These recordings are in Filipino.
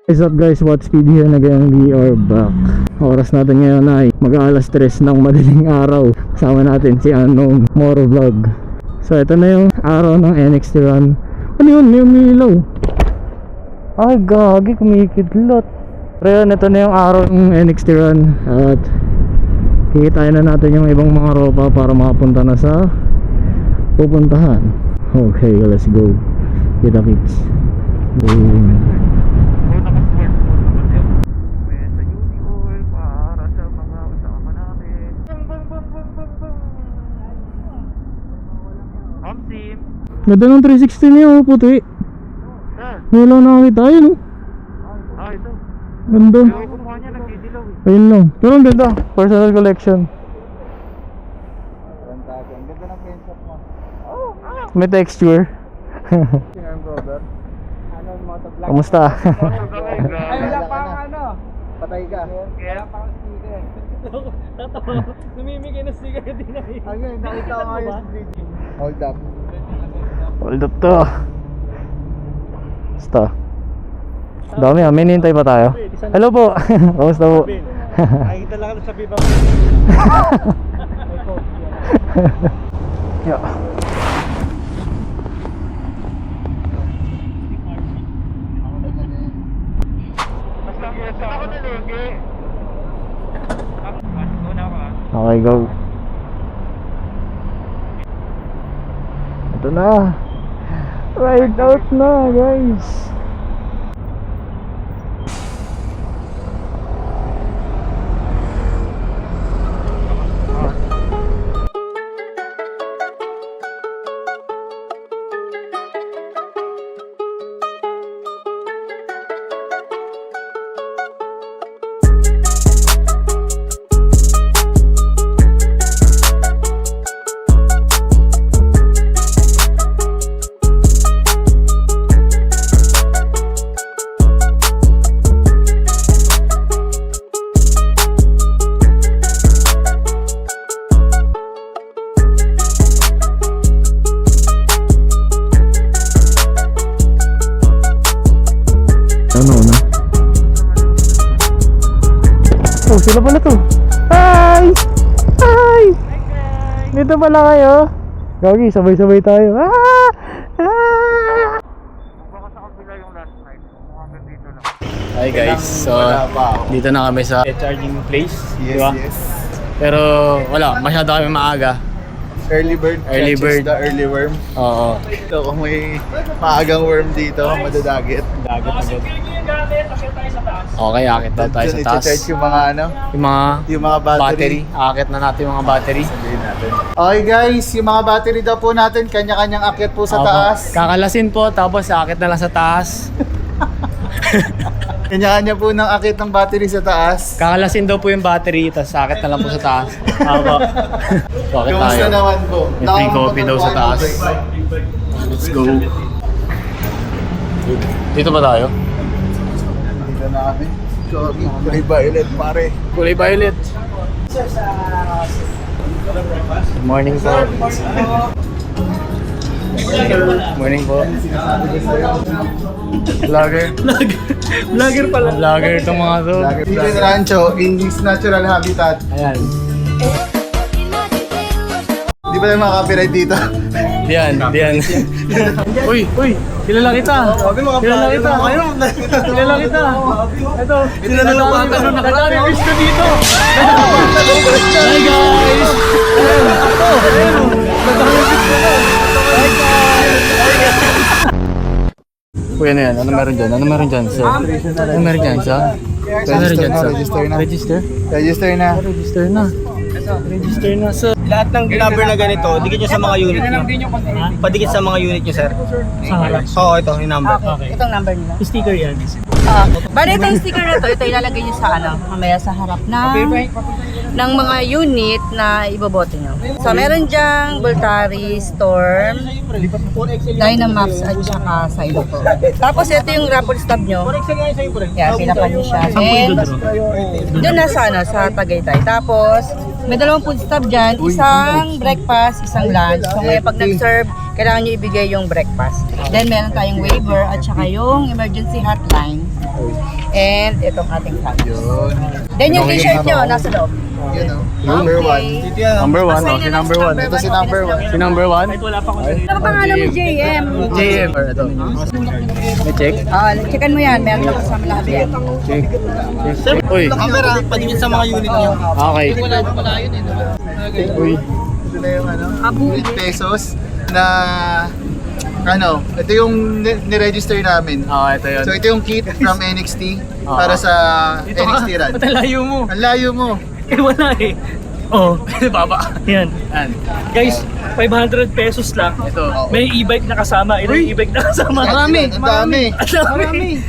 What's up guys, what's speed here again, we are back. Oras natin ngayon ay mag-aalas 3 ng madaling araw. Kasama natin si Unknown Motovlog. So ito na yung araw ng NXT run. Ano yun? May umilaw. Ay gagi, kumikidlot. Pero yun, ito na yung araw ng NXT run. At kikitain na natin yung ibang mga ropa para makapunta na sa pupuntahan. Okay, let's go. Kita kits. Ganda ng 360 niya, oh, puti. Wala nakakita, ayun, oh. Ito. Ganda. Yung kumuha niya, nagdidilaw eh. Ayun lang. Pero ang ganda. Personal collection. Ganda ng pencil mo. May texture. Arm cover. Ano, motovlog? Kamusta? Ay, wala pa ang ano. Patay ka. Wala pa akong sticker. Namimigay na sticker din na yun. Ayun, nakita ko nga yung video. Hold up. Hold up to. Basta. Dami ah. May nintay pa tayo. Hello po. Kamusta po? Nakikita lang sa Viva. Yeah. Ako nalugi. Una ka. Okay, go. Ito na. Ride out na, guys. Oh, sila pala to. Hi! Hi! Dito pala kayo. Gagi, sabay-sabay tayo. Ah! Ah! Baka sa kabila yung last night. Hanggang dito lang. Hi guys, so dito na kami sa charging place, di ba? Yes. Pero wala, masyado kami maaga. Early bird. Early bird. The early worm. Oo. Ito, kung may maagang worm dito, madadagit. Dagat agad. Okay, akit daw tayo sa taas. I-charge yung mga ano, Yung mga battery. Akit na natin yung mga battery. Sabihin natin. Okay guys, yung mga battery daw po natin, kanya-kanyang akyat po sa Opo. taas. Kakalasin po, tapos akit na lang sa taas. Kanya-kanya po ng akyat ng battery sa taas. Kakalasin daw po yung battery, tapos akit na lang po sa taas. Opo. Bakit tayo? Kamusta naman po? May free coffee daw sa taas. Let's go. Dito ba tayo? Dito na kami. Kulay violet pare. Kulay violet. Good morning po. Morning po. Vlogger. Vlogger pala. Vlogger itong mga to. Steven Rancho in his natural habitat. Ayan. Di ba tayo makaka-copyright dito? Diyan. Uy, kilala kita. Kilala kita. Kilala kita. Ito. Sinalulupatan nung nakadami-wish ko dito. Hi guys! Hi guys! Uy, ano yan? Ano meron dyan? Ano meron dyan, sir? Ano meron dyan, sir? Ano meron dyan, sir? Register na. Register? Register na. Register na. Register na, sir. Lahat ng number na ganito, dikit nyo sa mga unit nyo. Padikit sa mga unit nyo, sir. Sa harap. Oo, ito, yung number. Okay. Itong number nila. Sticker yan. Bali itong sticker na to, ito ilalagay nyo sa ano, mamaya sa harap ng mga unit na iboboto nyo. So meron dyang Voltari, Storm, Dynamax at saka Cylopo. Tapos ito yung rapport stub nyo. Yan, pinapan nyo siya. And doon na sa, ano, sa Tagaytay. Tapos may dalawang food stub dyan, isang breakfast, isang lunch. So ngayon pag nag-serve, kailangan nyo ibigay yung breakfast. Then meron tayong waiver at saka yung emergency hotline. And itong ating flag. Yun. Then yung t-shirt nyo, nasa loob. Yun o. Number one. Number 1, Assign si na number 1. Ito si number one. Si number 1? Ano pangalan mo, JM? JM. Ito. May check? Checkan mo yan. Meron na kasama lahat yan. Check. Uy. Camera, padikit sa mga unit nyo. Okay. Uy. Ito na yung ano, 8 pesos na ano, ito yung ni-register namin. Ito yun. So ito yung kit from NXT para sa NXT run. Ba't ang layo mo? Ang layo mo. Eh wala eh. Oh, baba. Yan. Guys, 500 pesos lang. Ito. May e-bike na kasama. Ilang e-bike na kasama? Ang dami. Ang dami.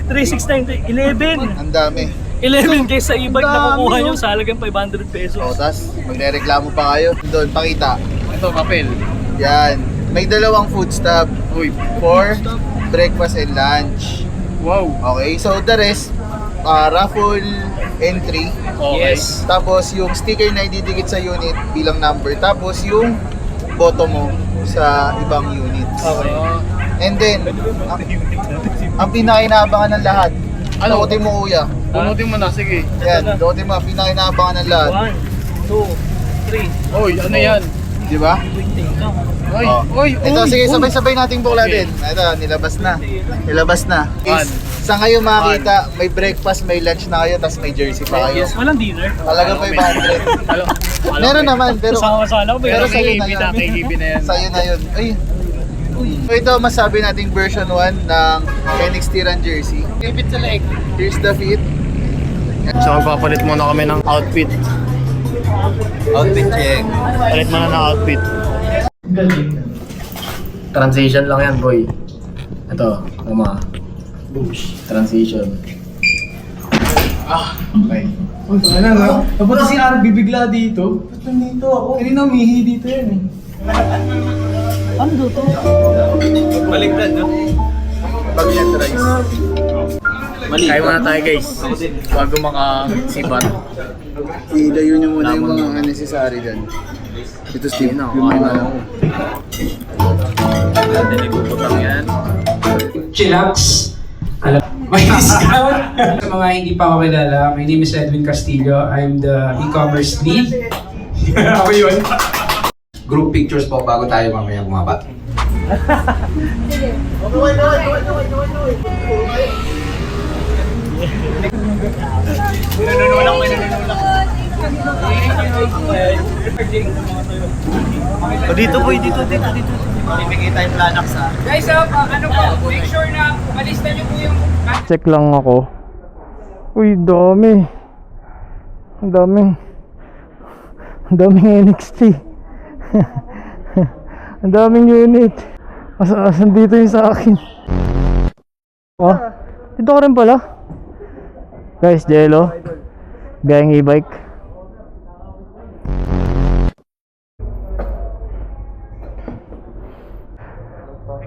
369, 11. Ang dami. 11 kaysa e-bike Ang na dami, kukuha oh. nyo sa halagang 500 pesos. O, tas magre-reklamo pa kayo. Doon, pakita. Ito, papel. Yan. May dalawang food stop. Uy. For breakfast and lunch. Wow. Okay, so the rest, raffle entry. Okay. Yes. Tapos yung sticker na ididikit sa unit bilang number. Tapos yung boto mo sa ibang units. Okay. And then, ang pinakinabangan ng lahat. Ano? Duotin mo kuya. Punutin mo na, sige. Yan, duotin mo. Pinakinabangan ng lahat. 1, 2, 3. Uy, ano yan? Di ba? Uy, Oh. uy, Ito, uy, sige, uy. sabay-sabay nating buklatin. Ito, nilabas na. Nilabas na. Is, sa ngayon makikita, may breakfast, may lunch na kayo, tapos may jersey pa kayo. Yes, walang dinner. Talaga 500. Alo. Meron naman, pero Sama-sama ko. Pero Pero sa'yo na yan. KKB na yan. sa'yo na yun. Ay. So ito, masabi nating version 1 ng NXT Run jersey. Ipit sa leg. Here's the fit. So magpapalit muna kami ng outfit. Outfit check. Palit muna ng outfit. Transition lang yan, boy. Ito, mga transition. Okay. Napunta si Aaron bibigla dito. Ba't nandito ako? Kanina umihi dito yan eh. Baligtad, no? Bagnet rice. Kaya muna tayo, guys. Bago makasipat. Ilayo nyo muna yung mga unnecessary dyan. Ito Steve. Yun ako, kain na ako. Dali puputang yan. Chillax. Alam, may discount. Sa mga hindi pa ako kilala, my name is Edwin Castillo. I'm the e-commerce lead. Ako yun. Group pictures po bago tayo mamaya bumaba. O dito boy, dito. Ibigay tayong planak sa... Guys, ano po, make sure na alista niyo po yung... Check lang ako. Uy, dami. Ang daming NXT. Ang daming unit. Asan dito yung sa akin? Oh, dito ka rin pala. Guys, Jello. Biyayang e-bike.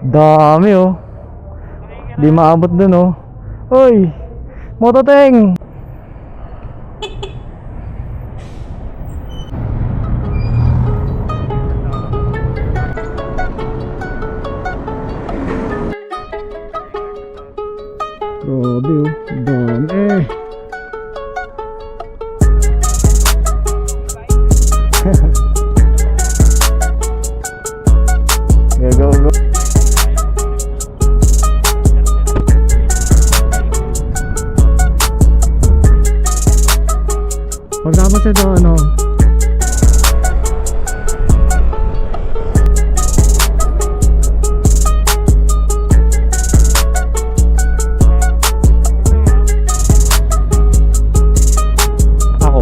Dami oh. Di maabot dun oh. Hoy, Mototeng. Grabe oh, dami. Go. Pagkapos ito ano, ako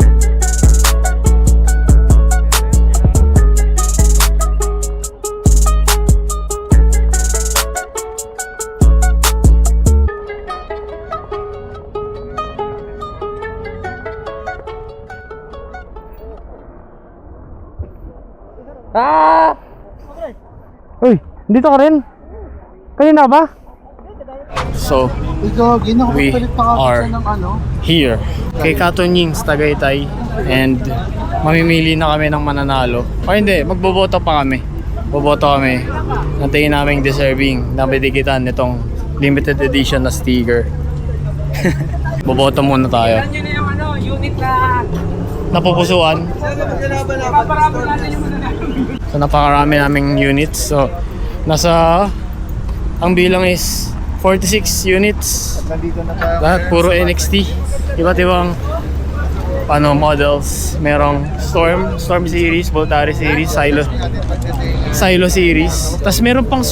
uy, dito ka rin? Kanina ba? So, Ikaw, ginakapalit pa are ka ng ano? here kay Katon Yings Tagaytay, and mamimili na kami ng mananalo. O hindi, magboboto pa kami. Boboto kami. Natingin namin deserving na bidigitan nitong limited edition na sticker. Boboto muna tayo. Yun yung ano, unit na Napupusuan. So napakarami naming units. So nasa ang bilang is 46 units. Nandito na tayo. Lahat puro NXT. Iba't ibang models. Merong Storm series, Voltari series, Silo series. Tapos meron pang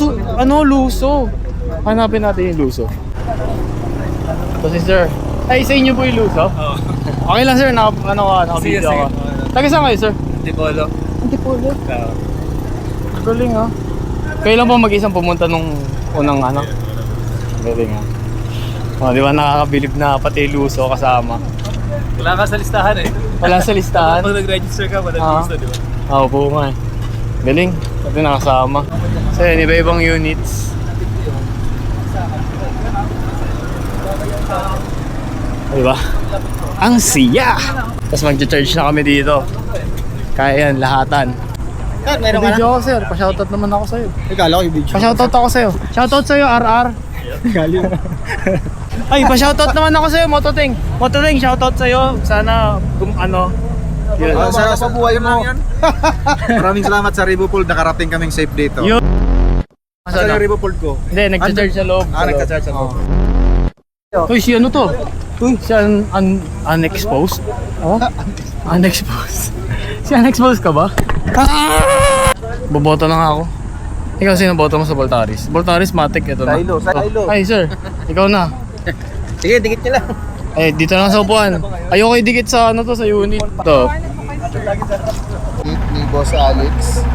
Luso. Hanapin natin yung Luso. So si sir. Ay, sa inyo po yung Luso? Oo. Okay lang sir, naka-video ako. Taga saan kayo sir? Antipolo. Antipolo? Galing ha. Kayo lang po mag-isang pumunta nung unang Galing ha. O, di ba nakakabilib na pati Luso kasama. Wala ka sa listahan eh. Wala sa listahan. Pag nag-register ka, wala Ah. lista, di ba? Oo po nga eh. Galing. Pati nakasama. So yun, iba-ibang units. Diba? Ang siya! Tapos mag-charge na kami dito. Kaya yan, lahatan. Sir, meron ka na? Video ako sir, pa-shoutout naman ako sa'yo. Ikala ko yung video. Pa-shoutout ako sa'yo. Shoutout sa'yo, RR. Galing. Ay, pa-shoutout naman ako sa'yo, Mototeng. Mototeng, shoutout sa'yo. Sana, yun. Sa buhay mo. Maraming salamat sa Rivopold. Nakarating kaming safe dito. Yun. Saan yung Rivopold ko? Hindi, nagcha-charge sa loob. Nagka-charge sa loob. Uy, si ano to? Uy, si unexposed? Oh? Unexposed? Si unexposed ka ba? Boboto na nga ako. Ikaw sino boto mo sa Voltaris? Voltaris Matic, ito na. Silo. Ay sir, ikaw na. Sige, dikit nyo lang. Ay, dito lang sa upuan. Ayoko idikit sa sa unit. Ito. Ni Boss Alex.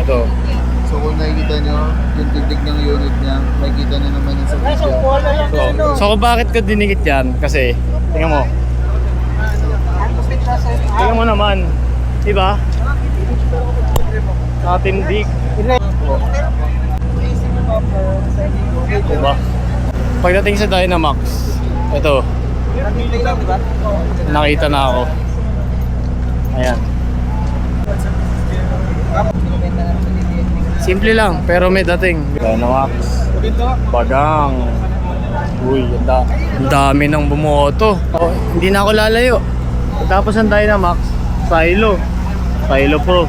Ito. So kung nakikita nyo, yung tigdig ng unit niya, makikita nyo naman yung sa video. So kung bakit ko dinikit yan? Kasi, tingnan mo. Tingnan mo naman. Diba? Nakatindig. Diba? Pagdating sa Dynamax, ito. Nakita na ako. Ayan. Simple lang, pero may dating. Dynamax. Bagang. Uy, ang dami nang bumoto. Oh, hindi na ako lalayo. Tapos ang Dynamax, Silo Pro.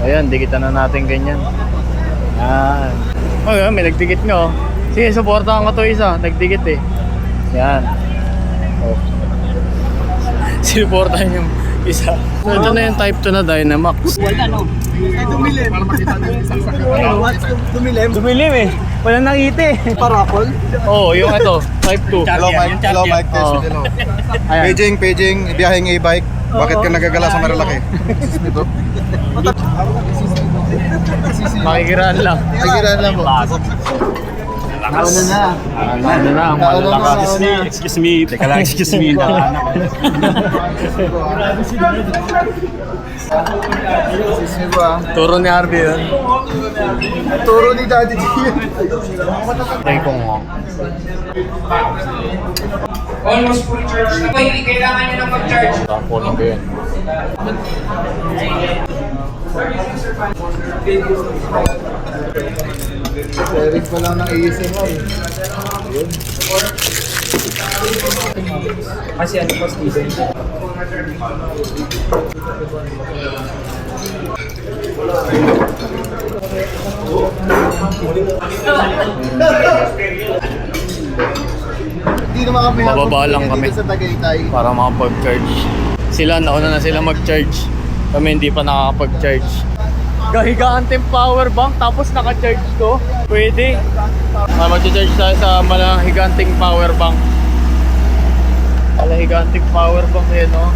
Ayan, dikitan na natin ganyan. Yan. Oh, yan, may nagdikit nga oh. Sige, supportahan ko to isa. Nagdikit eh. Yan. Oh. Supportahan yung isa. So, ito na yung type 2 na Dynamax. Dumilim eh. Wala nakita eh. Parapol? Oo, yung ito, type 2. Hello Mike. Oo. Hello. Ayan. Paging, biyaheng e-bike. Bakit ka nagagala sa Marilaki? Makikiraan lang. Nagiraan lang mo. Lakas. Ano na, ang Taon na malakas. na. Excuse me. Teka lang, excuse me. Sismi ko ah. Turo ni Harvey yun. Turo ni Daddy G. Try ko nga. almost full charge na. Hindi kailangan nyo na mag-charge. Tapo lang ba yun? Sharing ko lang ng ASMR. Yun. Kasi ano po, Steven? Hindi naman kami Mababa lang kami. dito sa Tagaytay. Para makapag-charge. Sila, nauna na sila mag-charge. Kami hindi pa nakakapag-charge. Gahigaan power bank tapos naka-charge to. Pwede. Mag-charge tayo sa malahiganting power bank. Malahiganting power bank yun, no?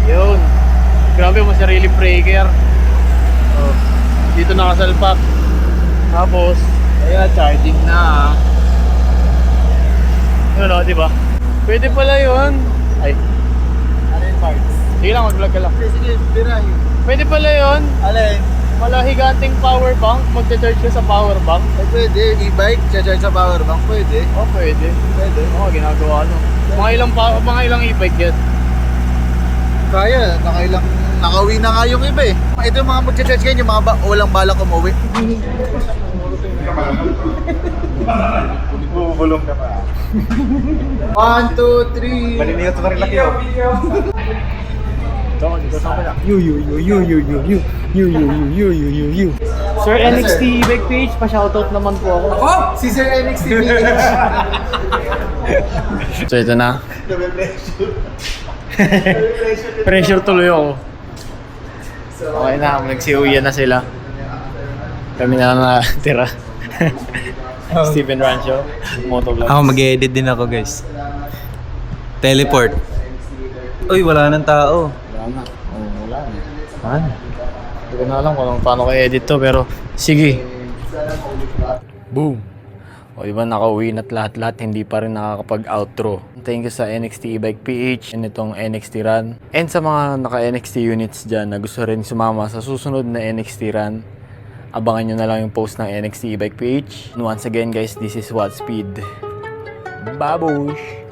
Yun. Grabe mo, sarili breaker. Oh. Dito nakasalpak. Tapos, ayan, charging na. Yun, no, diba? Pwede pala yun. Ay. Ano yung parts? Sige lang, mag-vlog ka lang. Sige, biray. Pwede pala yun. Alin? Malahiganting power bank. Magcha-charge ka sa power bank. Eh, pwede. E-bike, charge sa power bank. Pwede. Oh, pwede. Pwede. Oo, ginagawa no. Mga ilang e-bike yan. Kaya, nakauwi na nga yung iba eh. Ito yung mga mag-charge kayo, yung mga walang balak umuwi. Bubulong ka pa. 1, 2, 3. Maliniyot pa rin laki oh. Sir NXT back page, pa-shoutout naman po ako. Si Sir NXT PH. So ito na. Pressure tuloy ako. Okay na, nagsiuwian na sila. Kami na natira. Steven Rancho, Motovlog. Ako mag-edit din ako guys. Teleport. Uy, wala nang tao. Wala na. Oh, wala na. Paano? Hindi ko na alam kung paano ka-edit to, pero sige. Boom! O diba, nakauwi na't lahat-lahat, hindi pa rin nakakapag-outro. Thank you sa NXT E-Bike PH and itong NXT Run. And sa mga naka-NXT units dyan na gusto rin sumama sa susunod na NXT Run, abangan nyo na lang yung post ng NXT E-Bike PH. And once again guys, this is Watt Speed. Babush!